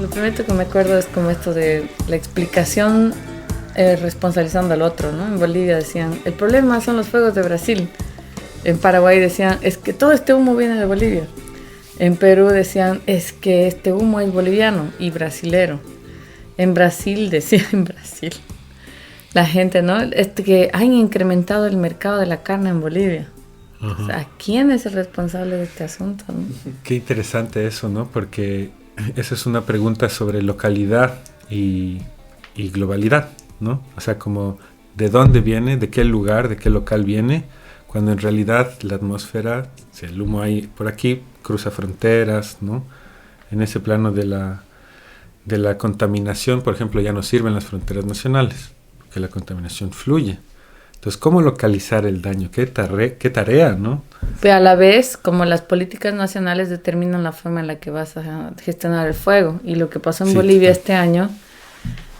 lo primero que me acuerdo es como esto de la explicación responsabilizando al otro, ¿no? En Bolivia decían, el problema son los fuegos de Brasil. En Paraguay decían, es que todo este humo viene de Bolivia. En Perú decían, es que este humo es boliviano y brasilero. En Brasil decían, en Brasil, la gente, ¿no? Que han incrementado el mercado de la carne en Bolivia. O sea, ¿quién es el responsable de este asunto, no? Qué interesante eso, ¿no? Porque esa es una pregunta sobre localidad y globalidad, ¿no? O sea, como de dónde viene, de qué lugar, de qué local viene, cuando en realidad la atmósfera, si el humo hay por aquí, cruza fronteras, ¿no? En ese plano de la contaminación, por ejemplo, ya no sirven las fronteras nacionales, porque la contaminación fluye. Entonces, ¿cómo localizar el daño? ¿Qué tarea, no? Pero a la vez, como las políticas nacionales determinan la forma en la que vas a gestionar el fuego. Y lo que pasó en Bolivia este año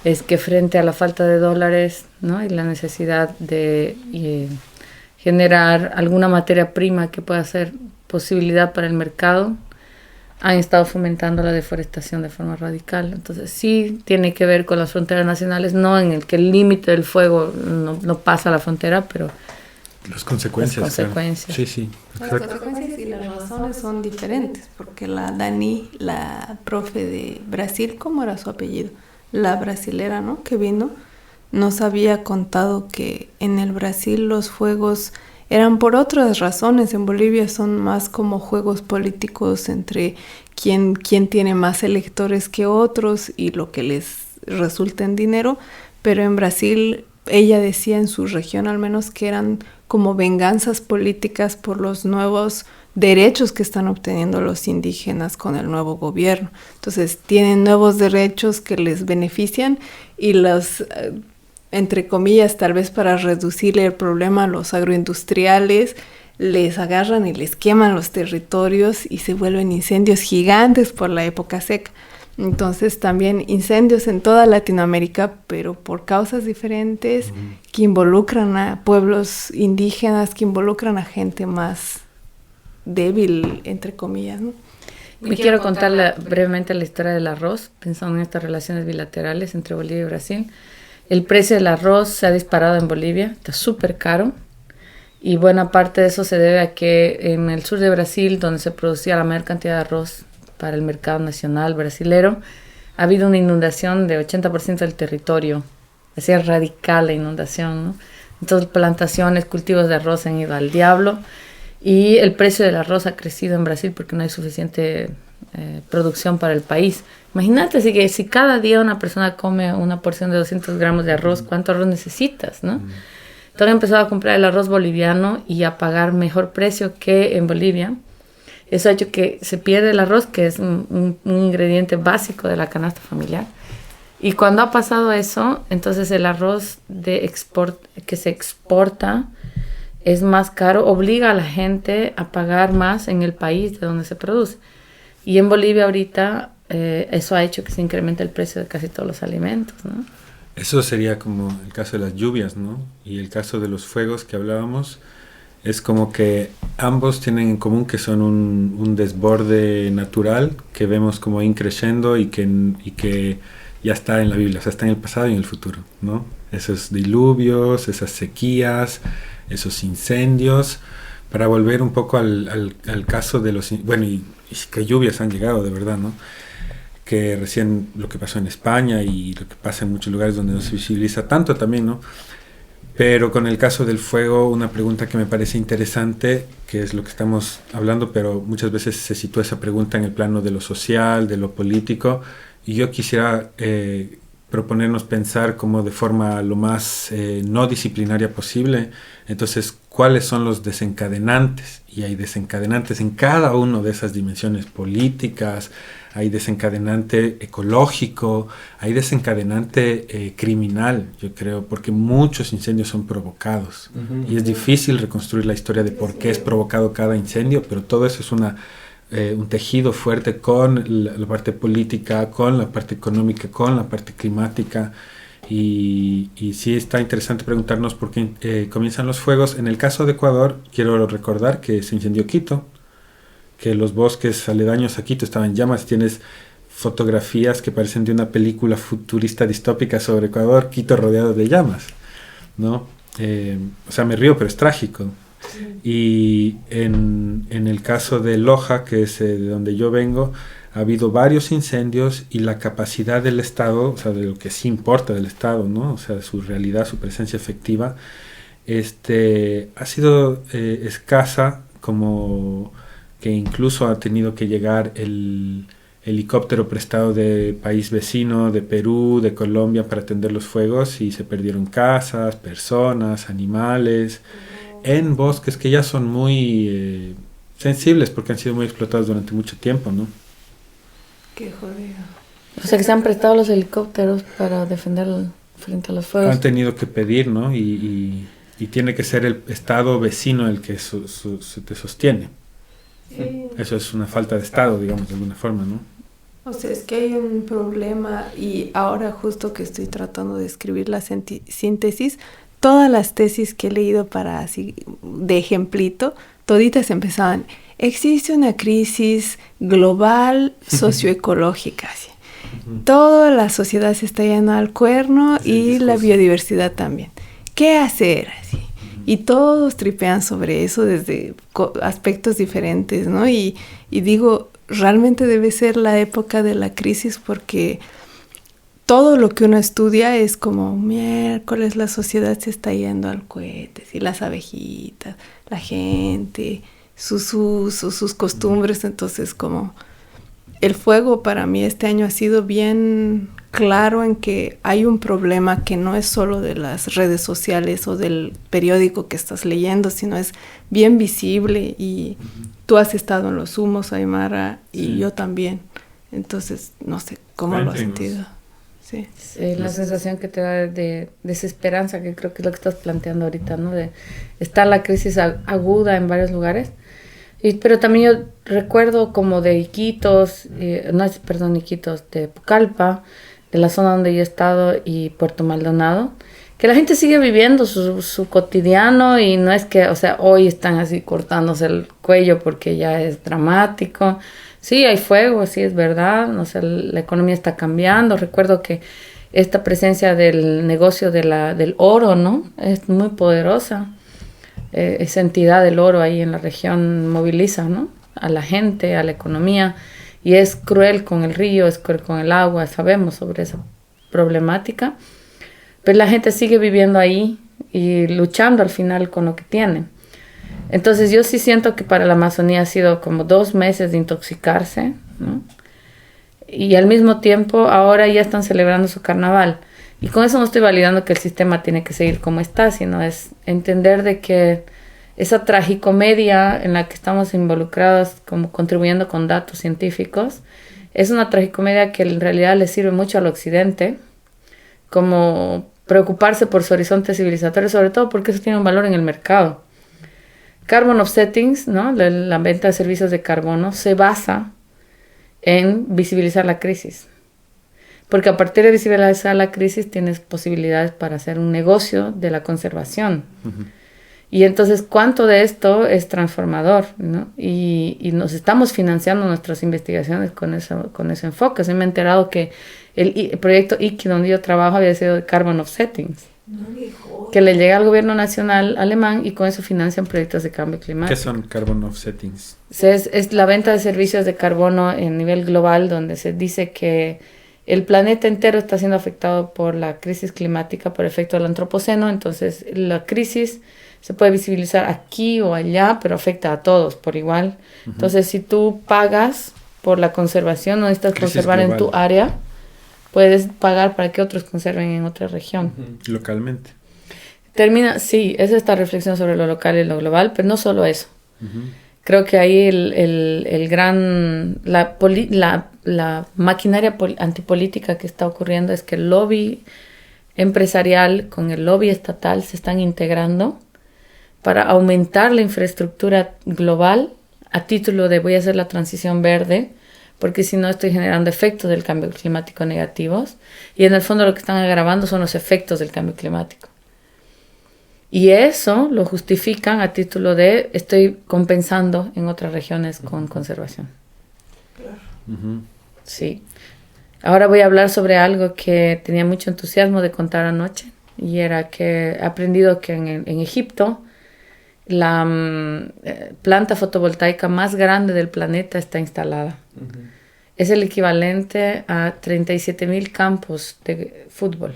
es que frente a la falta de dólares, ¿no? Y la necesidad de generar alguna materia prima que pueda ser posibilidad para el mercado, han estado fomentando la deforestación de forma radical. Entonces sí tiene que ver con las fronteras nacionales, no en el que el límite del fuego no pasa la frontera, pero las consecuencias. Las consecuencias. Claro. Sí, exacto. Las consecuencias y las razones son diferentes, porque la Dani, la profe de Brasil, ¿cómo era su apellido? La brasilera, ¿no? Que vino, nos había contado que en el Brasil los fuegos eran por otras razones. En Bolivia son más como juegos políticos entre quién tiene más electores que otros y lo que les resulta en dinero. Pero en Brasil, ella decía en su región al menos que eran como venganzas políticas por los nuevos derechos que están obteniendo los indígenas con el nuevo gobierno. Entonces tienen nuevos derechos que les benefician y los... entre comillas, tal vez para reducirle el problema a los agroindustriales, les agarran y les queman los territorios y se vuelven incendios gigantes por la época seca. Entonces también incendios en toda Latinoamérica, pero por causas diferentes, que involucran a pueblos indígenas, que involucran a gente más débil, entre comillas, ¿no? Me quiero contar brevemente la historia del arroz, pensando en estas relaciones bilaterales entre Bolivia y Brasil. El precio del arroz se ha disparado en Bolivia, está súper caro y buena parte de eso se debe a que en el sur de Brasil, donde se producía la mayor cantidad de arroz para el mercado nacional brasilero, ha habido una inundación de 80% del territorio, así radical la inundación, ¿no? Entonces plantaciones, cultivos de arroz han ido al diablo y el precio del arroz ha crecido en Brasil porque no hay suficiente producción para el país. Imagínate si cada día una persona come una porción de 200 gramos de arroz, ¿cuánto arroz necesitas, no? Entonces han empezado a comprar el arroz boliviano y a pagar mejor precio que en Bolivia. Eso ha hecho que se pierda el arroz, que es un ingrediente básico de la canasta familiar. Y cuando ha pasado eso, entonces el arroz que se exporta es más caro, obliga a la gente a pagar más en el país de donde se produce. Y en Bolivia ahorita eso ha hecho que se incremente el precio de casi todos los alimentos, ¿no? Eso sería como el caso de las lluvias, ¿no? Y el caso de los fuegos que hablábamos, es como que ambos tienen en común que son un desborde natural que vemos como increciendo y que ya está en la Biblia, o sea, está en el pasado y en el futuro, ¿no? Esos diluvios, esas sequías, esos incendios, para volver un poco al caso de los... Bueno, y que lluvias han llegado, de verdad, ¿no? Que recién lo que pasó en España y lo que pasa en muchos lugares donde no se visibiliza tanto también, ¿no? Pero con el caso del fuego, una pregunta que me parece interesante, que es lo que estamos hablando, pero muchas veces se sitúa esa pregunta en el plano de lo social, de lo político, y yo quisiera proponernos pensar como de forma lo más no disciplinaria posible. Entonces, ¿cuáles son los desencadenantes? Y hay desencadenantes en cada una de esas dimensiones políticas, hay desencadenante ecológico, hay desencadenante criminal, yo creo, porque muchos incendios son provocados. Y es difícil reconstruir la historia de por qué es provocado cada incendio, pero todo eso es un tejido fuerte con la parte política, con la parte económica, con la parte climática. Y sí está interesante preguntarnos por qué comienzan los fuegos. En el caso de Ecuador, quiero recordar que se incendió Quito, que los bosques aledaños a Quito estaban en llamas. Tienes fotografías que parecen de una película futurista distópica sobre Ecuador, Quito rodeado de llamas, ¿no? O sea, me río, pero es trágico. Sí. Y en el caso de Loja, que es de donde yo vengo, ha habido varios incendios y la capacidad del Estado, o sea, de lo que sí importa del Estado, ¿no? O sea, su realidad, su presencia efectiva, ha sido escasa, como que incluso ha tenido que llegar el helicóptero prestado de país vecino, de Perú, de Colombia, para atender los fuegos, y se perdieron casas, personas, animales, en bosques que ya son muy sensibles porque han sido muy explotados durante mucho tiempo, ¿no? Qué jodido. O sea, que se han prestado los helicópteros para defender frente a los fuegos. Han tenido que pedir, ¿no? Y tiene que ser el Estado vecino el que te sostiene. Sí. Eso es una falta de Estado, digamos, de alguna forma, ¿no? O sea, es que hay un problema, y ahora justo que estoy tratando de escribir la síntesis, todas las tesis que he leído para así de ejemplito, toditas empezaban: existe una crisis global socioecológica, así. Toda la sociedad se está yendo al cuerno, y la biodiversidad también. ¿Qué hacer? Así. Y todos tripean sobre eso desde aspectos diferentes, ¿no? Y digo, realmente debe ser la época de la crisis, porque todo lo que uno estudia es como, miércoles, la sociedad se está yendo al cohete, y las abejitas, la gente, sus usos, sus costumbres. Entonces, como el fuego para mí este año ha sido bien claro en que hay un problema que no es solo de las redes sociales o del periódico que estás leyendo, sino es bien visible, y tú has estado en los humos, Aymara, y yo también. Entonces, no sé cómo lo has sentido. Sí. Sí, la sensación que te da de desesperanza, que creo que es lo que estás planteando ahorita, ¿no? De estar la crisis aguda en varios lugares. Pero también yo recuerdo como de Iquitos, Iquitos, de Pucallpa, de la zona donde yo he estado, y Puerto Maldonado, que la gente sigue viviendo su cotidiano, y no es que, o sea, hoy están así cortándose el cuello porque ya es dramático. Sí, hay fuego, sí, es verdad, no sé, la economía está cambiando. Recuerdo que esta presencia del negocio del oro, ¿no? Es muy poderosa. Esa entidad del oro ahí en la región moviliza, ¿no? A la gente, a la economía, y es cruel con el río, es cruel con el agua, sabemos sobre esa problemática, pero la gente sigue viviendo ahí y luchando al final con lo que tiene. Entonces yo sí siento que para la Amazonía ha sido como 2 meses de intoxicarse, ¿no? Y al mismo tiempo ahora ya están celebrando su carnaval. Y con eso no estoy validando que el sistema tiene que seguir como está, sino es entender de que esa tragicomedia en la que estamos involucrados, como contribuyendo con datos científicos, es una tragicomedia que en realidad le sirve mucho al occidente, como preocuparse por su horizonte civilizatorio, sobre todo porque eso tiene un valor en el mercado. Carbon offsettings, ¿no? La venta de servicios de carbono se basa en visibilizar la crisis. Porque a partir de visibilizar la crisis tienes posibilidades para hacer un negocio de la conservación. Uh-huh. Y entonces, ¿cuánto de esto es transformador, ¿no? Y nos estamos financiando nuestras investigaciones con ese enfoque. Se me ha enterado que el proyecto IKI, donde yo trabajo, había sido de carbon offsettings. Que le llega al gobierno nacional alemán, y con eso financian proyectos de cambio climático. ¿Qué son carbon offsettings? Es la venta de servicios de carbono en nivel global, donde se dice que el planeta entero está siendo afectado por la crisis climática por efecto del antropoceno. Entonces la crisis se puede visibilizar aquí o allá, pero afecta a todos por igual. Uh-huh. Entonces, si tú pagas por la conservación, no necesitas conservar global en tu área, puedes pagar para que otros conserven en otra región. Uh-huh. Localmente. Sí, es esta reflexión sobre lo local y lo global, pero no solo eso. Uh-huh. Creo que ahí la maquinaria antipolítica que está ocurriendo es que el lobby empresarial con el lobby estatal se están integrando para aumentar la infraestructura global a título de voy a hacer la transición verde, porque si no estoy generando efectos del cambio climático negativos, y en el fondo lo que están agravando son los efectos del cambio climático. Y eso lo justifican a título de estoy compensando en otras regiones con conservación. Claro. Uh-huh. Sí. Ahora voy a hablar sobre algo que tenía mucho entusiasmo de contar anoche, y era que he aprendido que en Egipto la planta fotovoltaica más grande del planeta está instalada. Uh-huh. Es el equivalente a 37,000 campos de fútbol.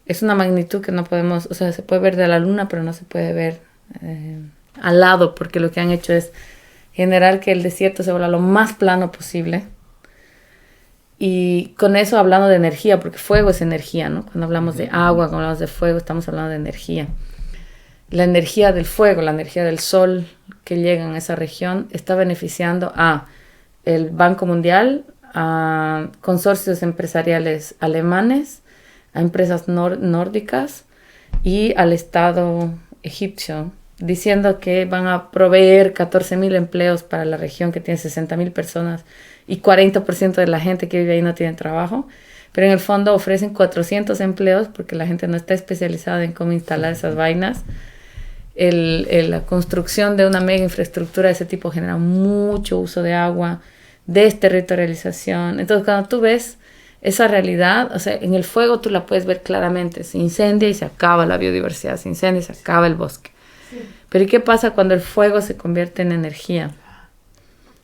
Es una magnitud que no podemos, o sea, se puede ver de la luna, pero no se puede ver al lado, porque lo que han hecho es generar que el desierto se vuelva lo más plano posible. Y con eso hablando de energía, porque fuego es energía, ¿no? Cuando hablamos de agua, cuando hablamos de fuego, estamos hablando de energía. La energía del fuego, la energía del sol que llega en esa región está beneficiando a el Banco Mundial, a consorcios empresariales alemanes, a empresas nórdicas y al Estado egipcio, diciendo que van a proveer 14,000 empleos para la región que tiene 60,000 personas y 40% de la gente que vive ahí no tiene trabajo, pero en el fondo ofrecen 400 empleos porque la gente no está especializada en cómo instalar esas vainas. La construcción de una mega infraestructura de ese tipo genera mucho uso de agua, desterritorialización. Entonces, cuando tú ves esa realidad, o sea, en el fuego tú la puedes ver claramente. Se incendia y se acaba la biodiversidad, se incendia y se acaba el bosque. Sí. Pero ¿y qué pasa cuando el fuego se convierte en energía?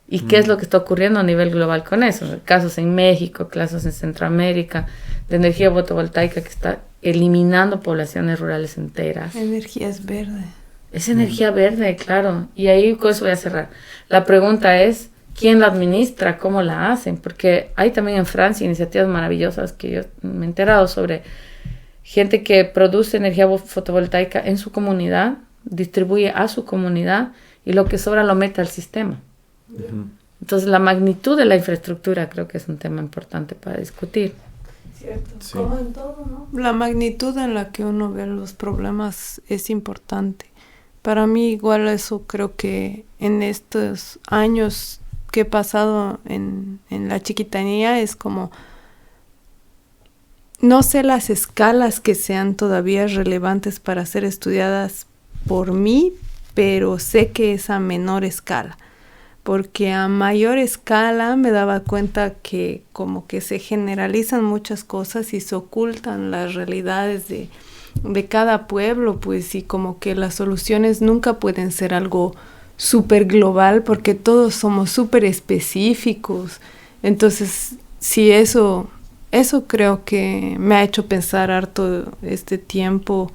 ¿Y qué es lo que está ocurriendo a nivel global con eso? Casos en México, casos en Centroamérica, de energía fotovoltaica que está eliminando poblaciones rurales enteras. Energía es verde. Es energía verde, claro. Y ahí con eso voy a cerrar. La pregunta es, ¿quién la administra? ¿Cómo la hacen? Porque hay también en Francia iniciativas maravillosas que yo me he enterado sobre gente que produce energía fotovoltaica en su comunidad, distribuye a su comunidad y lo que sobra lo mete al sistema. Uh-huh. Entonces la magnitud de la infraestructura creo que es un tema importante para discutir. Cierto, sí. Como en todo, ¿no? La magnitud en la que uno ve los problemas es importante. Para mí igual eso creo que en estos años que he pasado en la chiquitanía es como, no sé las escalas que sean todavía relevantes para ser estudiadas por mí, pero sé que es a menor escala. Porque a mayor escala me daba cuenta que como que se generalizan muchas cosas y se ocultan las realidades de cada pueblo, pues, y como que las soluciones nunca pueden ser algo súper global porque todos somos súper específicos. Entonces, sí, eso creo que me ha hecho pensar harto este tiempo.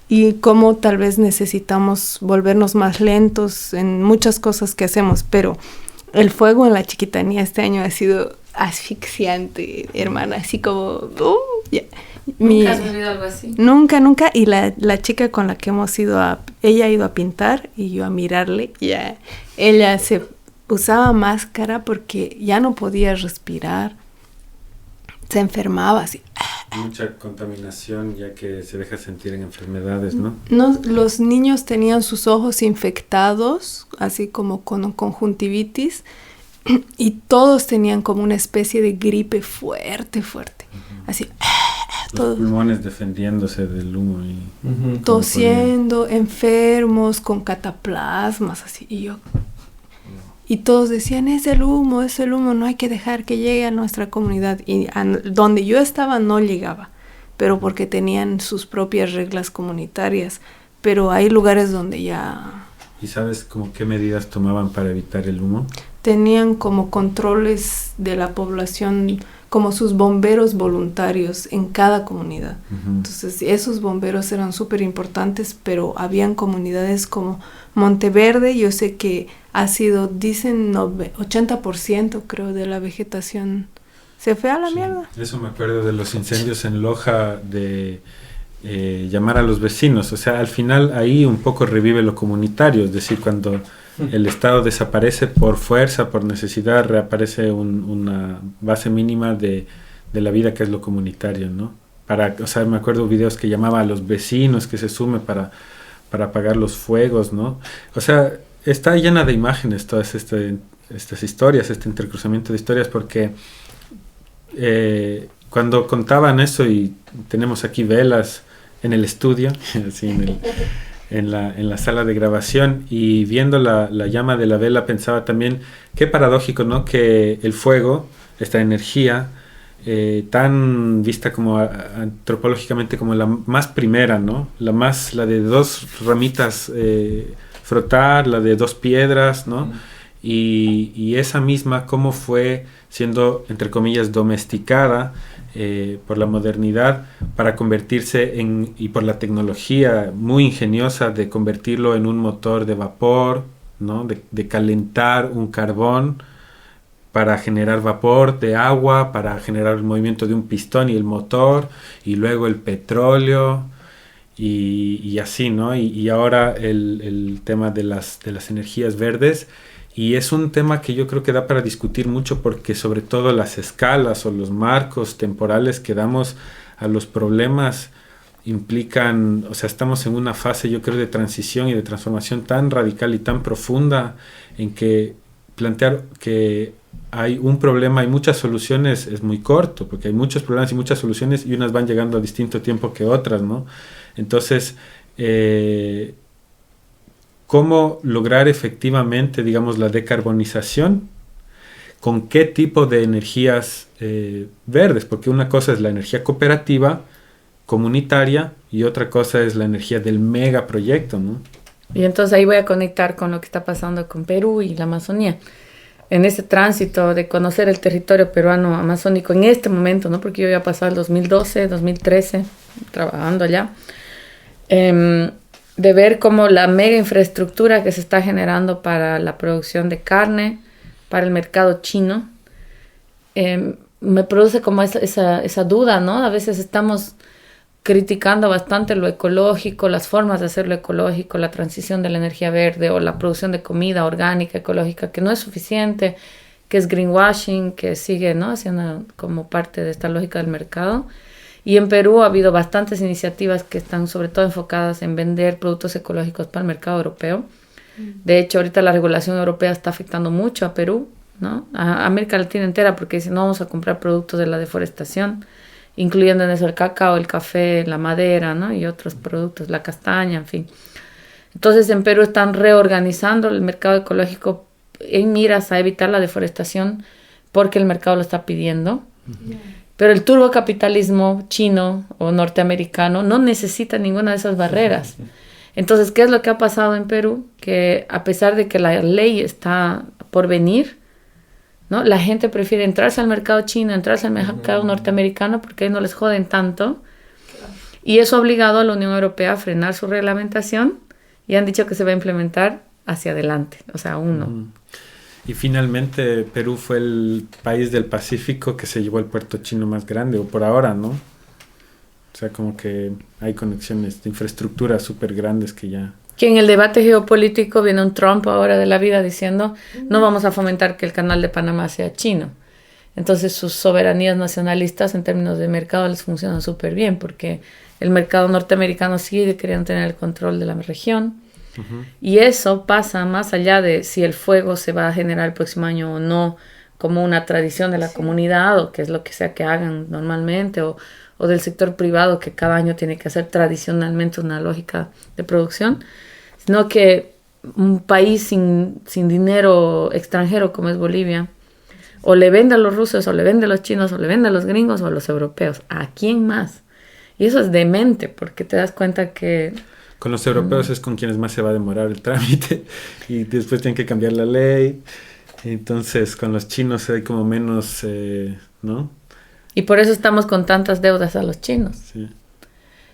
Y cómo tal vez necesitamos volvernos más lentos en muchas cosas que hacemos, pero el fuego en la chiquitanía este año ha sido asfixiante, hermana, así como... yeah. ¿Nunca has vivido algo así? Nunca, y la chica con la que hemos ido ella ha ido a pintar y yo a mirarle, ya, ella se usaba máscara porque ya no podía respirar, se enfermaba así. Mucha contaminación ya que se deja sentir en enfermedades, ¿no? No, los niños tenían sus ojos infectados, así como con conjuntivitis, y todos tenían como una especie de gripe fuerte, uh-huh. Así, los pulmones defendiéndose del humo y uh-huh. Tosiendo, enfermos, con cataplasmas, así, y todos decían, es el humo, no hay que dejar que llegue a nuestra comunidad. Y donde yo estaba no llegaba, pero porque tenían sus propias reglas comunitarias. Pero hay lugares donde ya... ¿Y sabes como qué medidas tomaban para evitar el humo? Tenían como controles de la población, como sus bomberos voluntarios en cada comunidad. Uh-huh. Entonces, esos bomberos eran súper importantes, pero habían comunidades como Monteverde, yo sé que ha sido, dicen, 80% creo de la vegetación se fue a la mierda. Eso me acuerdo de los incendios en Loja, de llamar a los vecinos. O sea, al final ahí un poco revive lo comunitario, es decir, cuando el Estado desaparece por fuerza, por necesidad, reaparece una base mínima de la vida que es lo comunitario, ¿no? O sea, me acuerdo videos que llamaba a los vecinos que se sume para apagar los fuegos, ¿no? O sea, está llena de imágenes todas estas historias, este intercruzamiento de historias, porque cuando contaban eso, y tenemos aquí velas en el estudio, así en la sala de grabación, y viendo la llama de la vela pensaba también qué paradójico, ¿no? Que el fuego, esta energía, tan vista como antropológicamente como la más primera, ¿no? La de dos ramitas frotar, la de dos piedras, ¿no? Y esa misma cómo fue siendo, entre comillas, domesticada por la modernidad para convertirse y por la tecnología muy ingeniosa de convertirlo en un motor de vapor, ¿no? De calentar un carbón para generar vapor de agua, para generar el movimiento de un pistón y el motor, y luego el petróleo, y así, ¿no? Y ahora el tema de las energías verdes. Y es un tema que yo creo que da para discutir mucho, porque sobre todo las escalas o los marcos temporales que damos a los problemas implican, o sea, estamos en una fase, yo creo, de transición y de transformación tan radical y tan profunda, en que plantear que hay un problema y muchas soluciones es muy corto, porque hay muchos problemas y muchas soluciones, y unas van llegando a distinto tiempo que otras, ¿no? Entonces, ¿cómo lograr efectivamente, digamos, la decarbonización? ¿Con qué tipo de energías verdes? Porque una cosa es la energía cooperativa, comunitaria, y otra cosa es la energía del megaproyecto, ¿no? Y entonces ahí voy a conectar con lo que está pasando con Perú y la Amazonía. En ese tránsito de conocer el territorio peruano amazónico en este momento, ¿no? Porque yo ya pasado el 2012, 2013, trabajando allá, de ver cómo la mega infraestructura que se está generando para la producción de carne, para el mercado chino, me produce como esa duda, ¿no? A veces estamos criticando bastante lo ecológico, las formas de hacerlo ecológico, la transición de la energía verde o la producción de comida orgánica, ecológica, que no es suficiente, que es greenwashing, que sigue, ¿no? Haciendo como parte de esta lógica del mercado. Y en Perú ha habido bastantes iniciativas que están sobre todo enfocadas en vender productos ecológicos para el mercado europeo. De hecho, ahorita la regulación europea está afectando mucho a Perú, ¿no? A América Latina entera, porque dicen no vamos a comprar productos de la deforestación, incluyendo en eso el cacao, el café, la madera, ¿no? Y otros productos, la castaña, en fin. Entonces en Perú están reorganizando el mercado ecológico en miras a evitar la deforestación porque el mercado lo está pidiendo. Pero el turbocapitalismo chino o norteamericano no necesita ninguna de esas barreras. Entonces, ¿qué es lo que ha pasado en Perú? Que a pesar de que la ley está por venir, ¿no? La gente prefiere entrarse al mercado chino, entrarse al mercado norteamericano porque ahí no les joden tanto. Y eso ha obligado a la Unión Europea a frenar su reglamentación y han dicho que se va a implementar hacia adelante, o sea, aún no. Y finalmente Perú fue el país del Pacífico que se llevó el puerto chino más grande, o por ahora, ¿no? O sea, como que hay conexiones de infraestructura súper grandes que ya... Que en el debate geopolítico viene un Trump ahora de la vida diciendo no vamos a fomentar que el canal de Panamá sea chino. Entonces sus soberanías nacionalistas en términos de mercado les funcionan súper bien porque el mercado norteamericano sigue queriendo tener el control de la región. Y eso pasa más allá de si el fuego se va a generar el próximo año o no, como una tradición de la comunidad o que es lo que sea que hagan normalmente o del sector privado que cada año tiene que hacer tradicionalmente una lógica de producción, sino que un país sin dinero extranjero como es Bolivia o le vende a los rusos o le vende a los chinos o le vende a los gringos o a los europeos. ¿A quién más? Y eso es demente porque te das cuenta que... Con los europeos es con quienes más se va a demorar el trámite y después tienen que cambiar la ley. Entonces con los chinos hay como menos, ¿no? Y por eso estamos con tantas deudas a los chinos. Sí.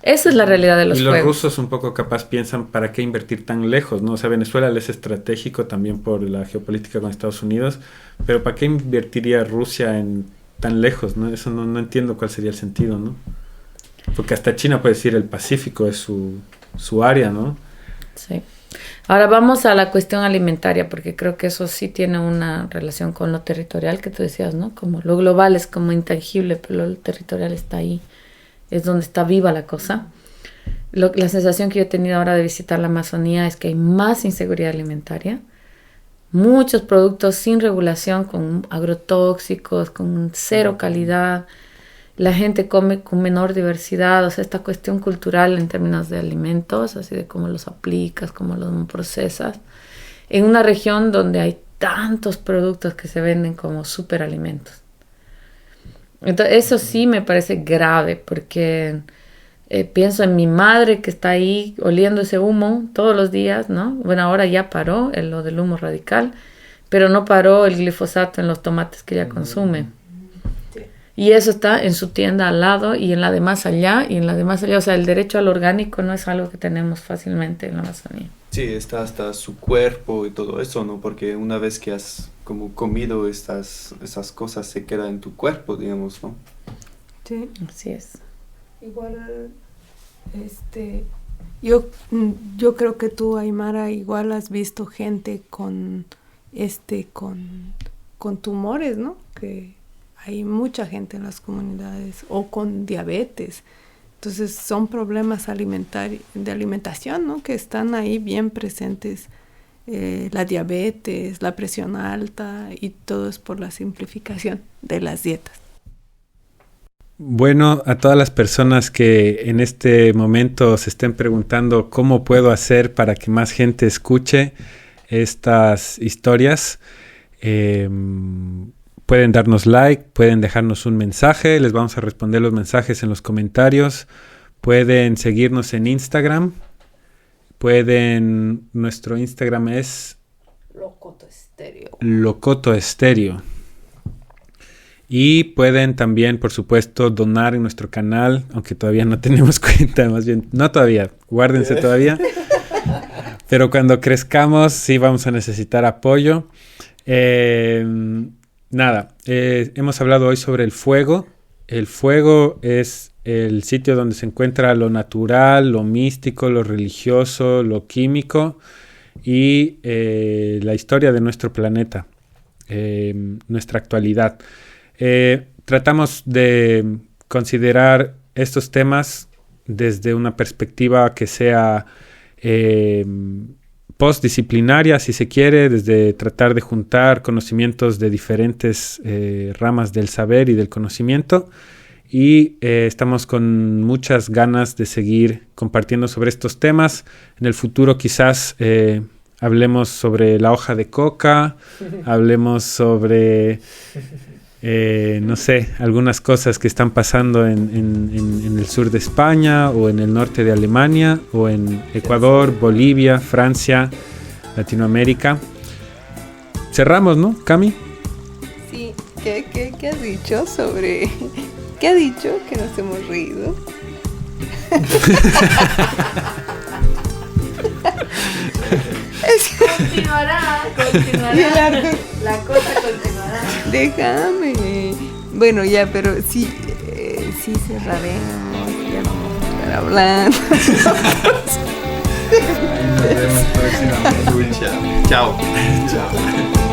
Esa es la realidad de los juegos. Y los juegos. rusos un poco capaz piensan para qué invertir tan lejos, ¿no? O sea, Venezuela les es estratégico también por la geopolítica con Estados Unidos, pero ¿para qué invertiría Rusia en tan lejos, no? Eso no entiendo cuál sería el sentido, ¿no? Porque hasta China puede decir el Pacífico es su área, ¿no? Sí. Ahora vamos a la cuestión alimentaria, porque creo que eso sí tiene una relación con lo territorial que tú decías, ¿no? Como lo global es como intangible, pero lo territorial está ahí, es donde está viva la cosa. La sensación que yo he tenido ahora de visitar la Amazonía es que hay más inseguridad alimentaria, muchos productos sin regulación, con agrotóxicos, con cero calidad, la gente come con menor diversidad, o sea, esta cuestión cultural en términos de alimentos, así de cómo los aplicas, cómo los procesas, en una región donde hay tantos productos que se venden como superalimentos. Entonces, eso sí me parece grave, porque pienso en mi madre que está ahí oliendo ese humo todos los días, ¿no? Bueno, ahora ya paró lo del humo radical, pero no paró el glifosato en los tomates que ella consume. Y eso está en su tienda al lado y en la de más allá y en la de más allá. O sea, el derecho al orgánico no es algo que tenemos fácilmente en la Amazonía. Sí, está hasta su cuerpo y todo eso, ¿no? Porque una vez que has como comido esas cosas se queda en tu cuerpo, digamos, ¿no? Sí. Así es. Igual, yo creo que tú, Aymara, igual has visto gente con tumores, ¿no? Que hay mucha gente en las comunidades, o con diabetes. Entonces son problemas de alimentación, ¿no? Que están ahí bien presentes. La diabetes, la presión alta, y todo es por la simplificación de las dietas. Bueno, a todas las personas que en este momento se estén preguntando cómo puedo hacer para que más gente escuche estas historias, pueden darnos like, pueden dejarnos un mensaje, les vamos a responder los mensajes en los comentarios, pueden seguirnos en Instagram, nuestro Instagram es Locoto Estéreo. Y pueden también, por supuesto, donar en nuestro canal, aunque todavía no tenemos cuenta, más bien, no todavía, guárdense todavía. Pero cuando crezcamos sí vamos a necesitar apoyo. Hemos hablado hoy sobre el fuego. El fuego es el sitio donde se encuentra lo natural, lo místico, lo religioso, lo químico y la historia de nuestro planeta, nuestra actualidad. Tratamos de considerar estos temas desde una perspectiva que sea postdisciplinaria, si se quiere, desde tratar de juntar conocimientos de diferentes ramas del saber y del conocimiento, y estamos con muchas ganas de seguir compartiendo sobre estos temas. En el futuro quizás hablemos sobre la hoja de coca, hablemos sobre algunas cosas que están pasando en el sur de España, o en el norte de Alemania, o en Ecuador, Bolivia, Francia, Latinoamérica. Cerramos, ¿no, Cami? Sí, ¿qué has dicho sobre...? ¿Qué ha dicho? Que nos hemos reído. Continuará. La cosa continuará. Déjame. Bueno, ya, pero sí cerraremos. Ya vamos a estar hablando. Nos vemos próximamente. Chao. Chao.